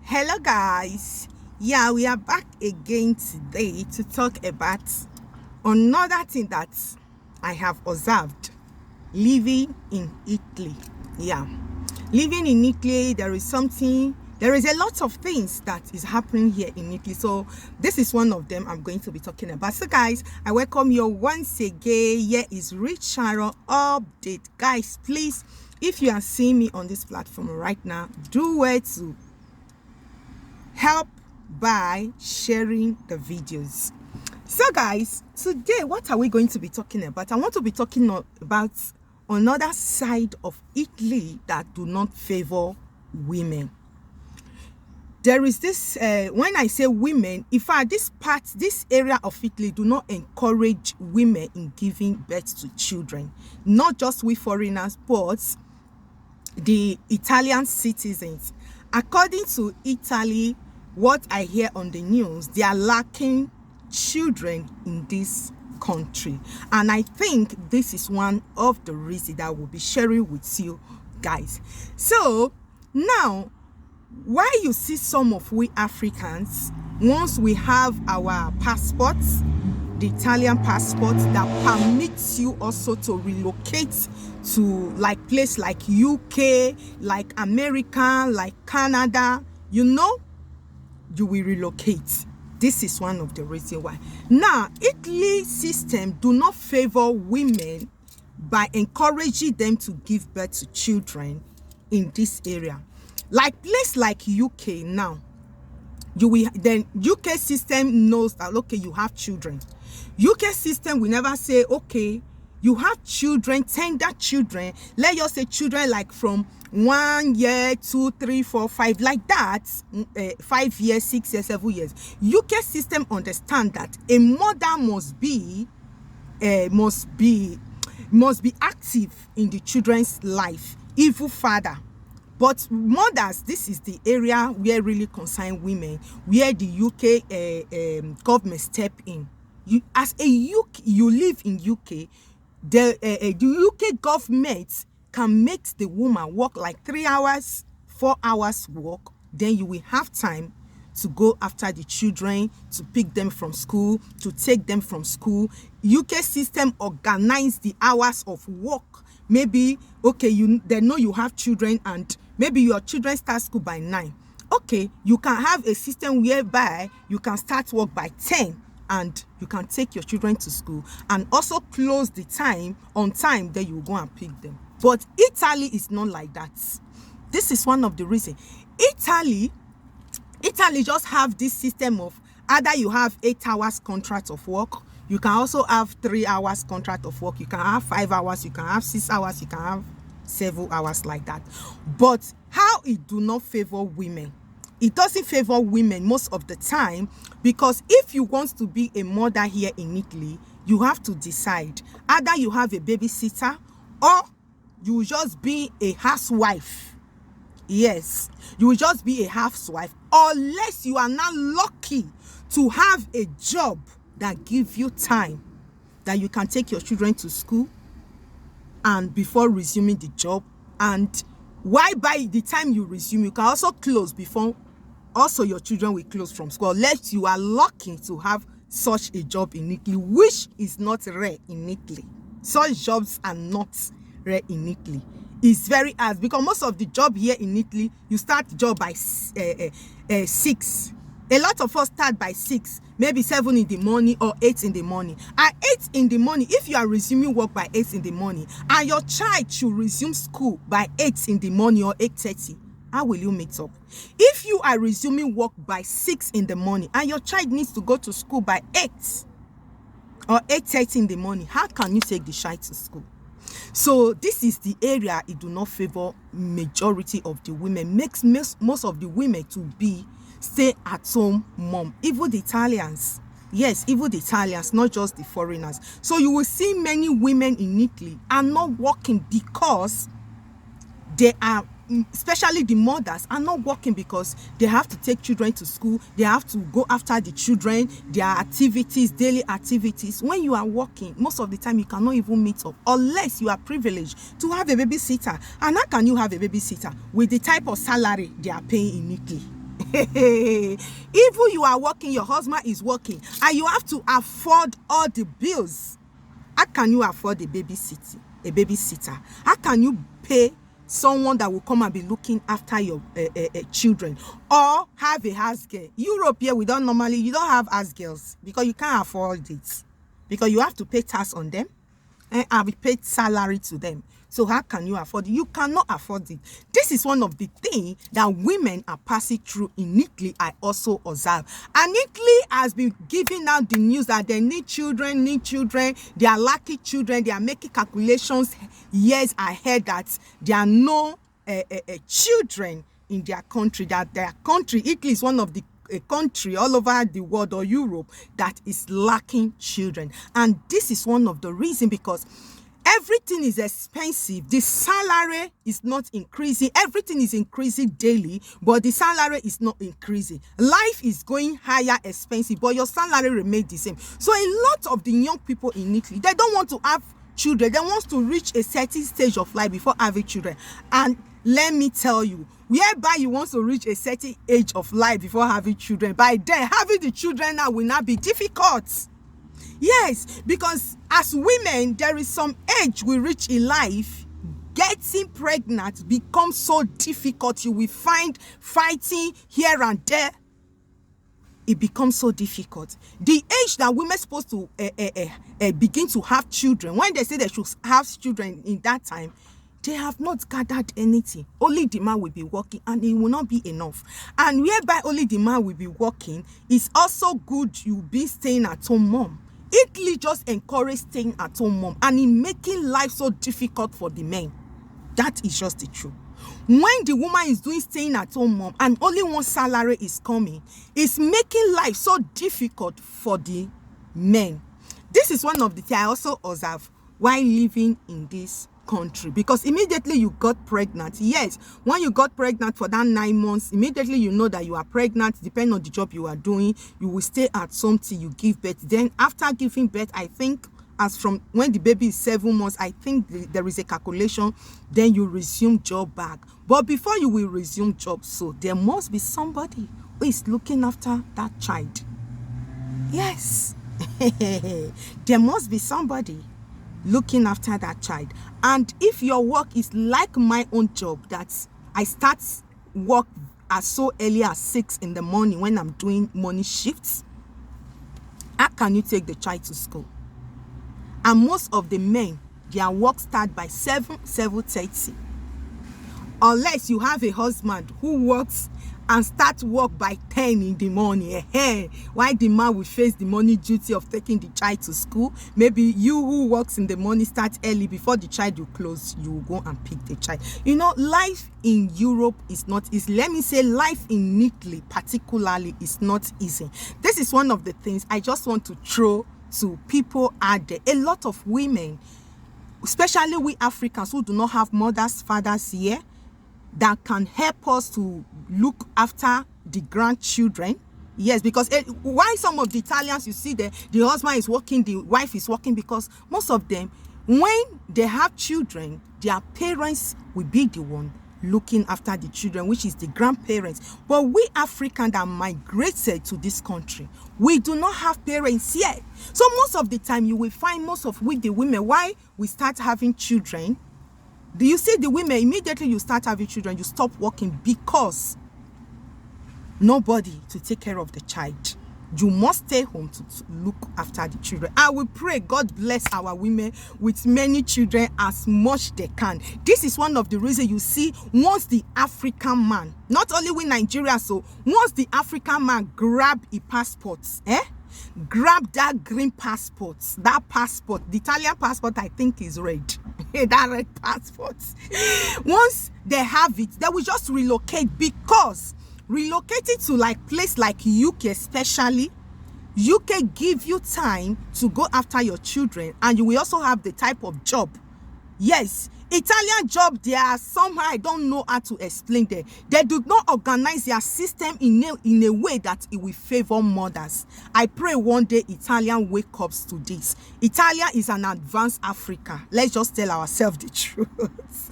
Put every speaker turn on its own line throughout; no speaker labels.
Hello guys, yeah, we are back again today to talk about another thing that I have observed living in Italy. Living in Italy, there is a lot of things that is happening here in Italy. So this is one of them I'm going to be talking about. So guys, I welcome you once again. Here is Rich Sharon update. Guys, please, if you are seeing me on this platform right now, do well to help by sharing the videos. So guys, today what are we going to be talking about? I want to be talking about another side of Italy that do not favor women. There is this when I say women, in fact this area of Italy do not encourage women in giving birth to children. Not just we foreigners, but the Italian citizens. According to Italy, what I hear on the news, they are lacking children in this country, and I think this is one of the reasons that I will be sharing with you guys. So now, why you see some of we Africans, once we have our passports, the Italian passport that permits you also to relocate to like place like UK, like America, like Canada, you will relocate. This is one of the reasons why. Now, Italy system do not favor women by encouraging them to give birth to children in this area. Like place like UK now, then UK system knows that okay, you have children. UK system will never say okay, you have children, tender children, let us say children like from 1 year, 2, 3, 4, 5, like that, 5 years, 6 years, 7 years. UK system understand that a mother must be active in the children's life, even father. But mothers, this is the area where really concern women, where the UK government step in. You live in UK, the UK government can make the woman work like 3 hours, 4 hours work. Then you will have time to go after the children, to pick them from school, to take them from school. UK system organize the hours of work. Maybe okay, they know you have children and maybe your children start school by 9. Okay, you can have a system whereby you can start work by 10 and you can take your children to school and also close the time on time, then you go and pick them. But Italy is not like that. This is one of the reasons. Italy just have this system of either you have 8 hours contract of work, you can also have 3 hours contract of work, you can have 5 hours, you can have 6 hours, you can have 7 hours, like that. But how it do not favor women? It doesn't favor women most of the time, because if you want to be a mother here in Italy, you have to decide either you have a babysitter or you will just be a housewife. Yes, you will just be a housewife, unless you are now lucky to have a job that gives you time that you can take your children to school and before resuming the job, and why by the time you resume you can also close before also your children will close from school, unless you are lucky to have such a job in Italy, which is not rare in Italy. Such jobs are not rare in Italy. It's very hard, because most of the job here in Italy, you start the job by 6. A lot of us start by 6, maybe 7 in the morning or 8 in the morning. At 8 in the morning, if you are resuming work by 8 in the morning and your child should resume school by 8 in the morning or 8:30, how will you meet up? If you are resuming work by 6 in the morning and your child needs to go to school by 8 or 8:30 in the morning, how can you take the child to school? So this is the area it do not favor majority of the women, makes most of the women to be stay at home mom. Even the Italians, yes, even the Italians, not just the foreigners. So you will see many women in Italy are not working because they are, especially the mothers, are not working because they have to take children to school, they have to go after the children, their activities, daily activities. When you are working, most of the time you cannot even meet up unless you are privileged to have a babysitter. And how can you have a babysitter with the type of salary they are paying in Italy? Even you are working, your husband is working, and you have to afford all the bills. How can you afford a babysitter? How can you pay someone that will come and be looking after your children, or have a house girl? Europe here, you don't have house girls because you can't afford it, because you have to pay tax on them and we pay salary to them. So how can you afford it? You cannot afford it. This is one of the things that women are passing through in Italy. I also observe. And Italy has been giving out the news that they need children. They are lacking children. They are making calculations years ahead that there are no children in their country. That their country, Italy, is one of the a country all over the world or Europe that is lacking children. And this is one of the reasons, because everything is expensive. The salary is not increasing. Everything is increasing daily, but the salary is not increasing. Life is going higher, expensive, but your salary remains the same. So a lot of the young people in Italy, they don't want to have children. They want to reach a certain stage of life before having children. And let me tell you, whereby you want to reach a certain age of life before having children, by then having the children now will not be difficult. Yes, because as women, there is some age we reach in life, getting pregnant becomes so difficult. You will find fighting here and there. It becomes so difficult. The age that women are supposed to begin to have children, when they say they should have children in that time, they have not gathered anything. Only the man will be working, and it will not be enough. And whereby only the man will be working, it's also good you be staying at home mom. Italy just encourage staying at home mom, and in making life so difficult for the men. That is just the truth. When the woman is doing staying at home mom and only one salary is coming, it's making life so difficult for the men. This is one of the things I also observe while living in this country, because immediately you got pregnant. Yes, when you got pregnant for that 9 months, immediately you know that you are pregnant. Depending on the job you are doing, you will stay at home till you give birth. Then after giving birth, I think as from when the baby is 7 months, I think there is a calculation, then you resume job back. But before you will resume job, so there must be somebody who is looking after that child. Yes. There must be somebody looking after that child. And if your work is like my own job, that I start work as so early as 6 in the morning when I'm doing morning shifts, how can you take the child to school? And most of the men, their work start by 7:30, unless you have a husband who works and start work by 10 in the morning. Why the man will face the morning duty of taking the child to school? Maybe you who works in the morning start early, before the child will close, you will go and pick the child. You know, life in Europe is not easy. Let me say life in Italy particularly is not easy. This is one of the things I just want to throw to people out there. A lot of women, especially we Africans who do not have mothers, fathers here, that can help us to look after the grandchildren. Yes, because why some of the Italians, you see the husband is working, the wife is working, because most of them, when they have children, their parents will be the one looking after the children, which is the grandparents. But we Africans that migrated to this country, we do not have parents yet. So most of the time you will find most of the women, why we start having children, do you see the women, immediately you start having children, you stop working, because nobody to take care of the child. You must stay home to look after the children. I will pray God bless our women with many children as much they can. This is one of the reasons you see, once the African man, not only with Nigeria, so once the African man grab a passport, grab that green passport, that passport, the Italian passport I think is red, that red passport, once they have it, they will just relocate, because relocating to like place like UK, especially UK, give you time to go after your children, and you will also have the type of job. Yes, Italian job, they are somehow, I don't know how to explain them. They do not organize their system in a way that it will favor mothers. I pray one day Italian wake up to this. Italia is an advanced Africa. Let's just tell ourselves the truth.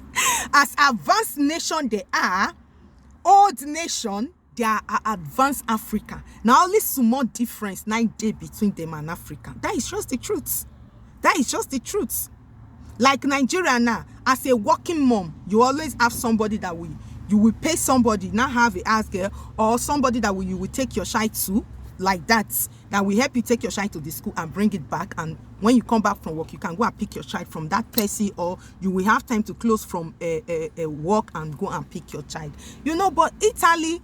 As advanced nation they are, old nation, they are advanced Africa. Now only small difference 9 day between them and Africa. That is just the truth. That is just the truth. Like Nigeria now, as a working mom, you always have somebody that you will pay somebody, not have a house girl, or somebody that you will take your child to, like that will help you take your child to the school and bring it back. And when you come back from work, you can go and pick your child from that person, or you will have time to close from a work and go and pick your child. You know, but Italy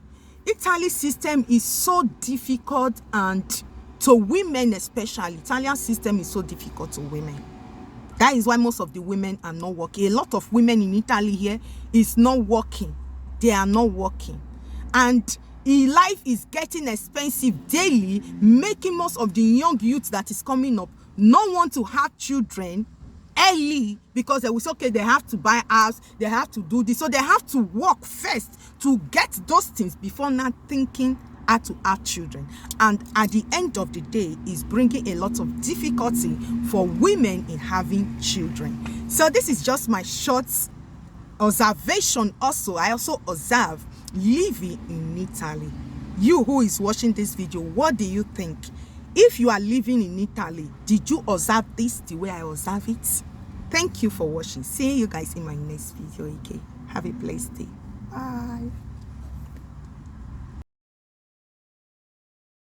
system is so difficult, and to women especially, Italian system is so difficult to women. That is why most of the women are not working. A lot of women in Italy here is not working. They are not working. And life is getting expensive daily, making most of the young youth that is coming up not want to have children early, because they will say, okay, they have to buy house, they have to do this. So they have to work first to get those things before not thinking how to have children. And at the end of the day, is bringing a lot of difficulty for women in having children. So this is just my short observation. Also, I also observe living in Italy. You who is watching this video, what do you think? If you are living in Italy, did you observe this the way I observe it? Thank you for watching. See you guys in my next video. Okay, have a blessed day. Bye.